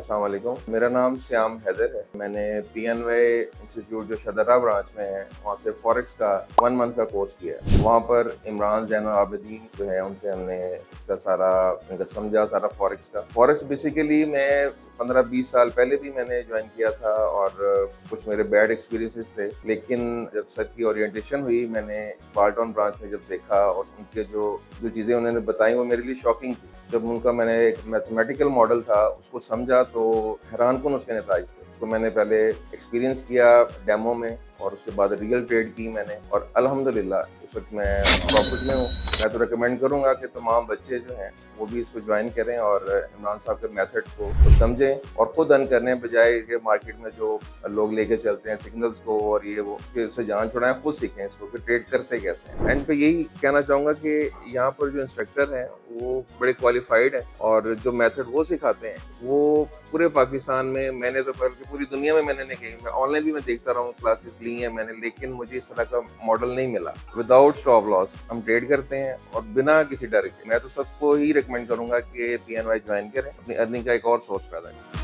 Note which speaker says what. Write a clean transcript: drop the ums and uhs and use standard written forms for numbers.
Speaker 1: अस्सलाम वालेकुम। मेरा नाम श्याम हैदर है। मैंने PNY इंस्टीट्यूट जो शदरा ब्रांच में है वहाँ से फॉरेक्स का 1 मंथ का कोर्स किया है। वहाँ पर इमरान ज़ैनुल आबिदीन जो है उनसे हमने इसका सारा समझा, सारा फॉरेक्स का। फॉरेक्स बेसिकली मैं 15-20 साल पहले भी मैंने ज्वाइन किया था और कुछ मेरे बैड एक्सपीरियंसेस थे, लेकिन जब सर की ओरिएंटेशन हुई मैंने बाल्टन ब्रांच में जब देखा और उनके जो चीज़ें उन्होंने बताई वो मेरे लिए शॉकिंग थी। जब उनका मैंने एक मैथमेटिकल मॉडल था उसको समझा तो हैरानकुन उसके नताइज थे। उसको मैंने पहले एक्सपीरियंस किया डेमो में और उसके बाद रियल ट्रेड की मैंने, और अल्हम्दुलिल्लाह इस वक्त मैं प्रॉफिट में हूँ। मैं तो रिकमेंड करूँगा कि तमाम बच्चे जो हैं वो भी इसको ज्वाइन करें और इमरान साहब के मेथड को समझें और खुद अर्न करने बजाय कि मार्केट में जो लोग लेके चलते हैं सिग्नल्स को और ये वो उससे जान छुड़ाएं, खुद सीखें इसको कि ट्रेड करते कैसे हैं। एंड पे यही कहना चाहूँगा कि यहाँ पर जो इंस्ट्रक्टर हैं वो बड़े क्वालिफाइड हैं और जो मेथड वो सिखाते हैं वो पूरे पाकिस्तान में, मैंने तो बल्कि पूरी दुनिया में मैंने नहीं कही, मैं ऑनलाइन भी मैं देखता रहा हूँ, क्लासेस ली हैं मैंने, लेकिन मुझे इस तरह का मॉडल नहीं मिला। विदाउट स्टॉप लॉस हम ट्रेड करते हैं और बिना किसी डर के। मैं तो सबको ही रिकमेंड करूंगा कि PNY ज्वाइन करें, अपनी अर्निंग का एक और सोर्स पैदा करें।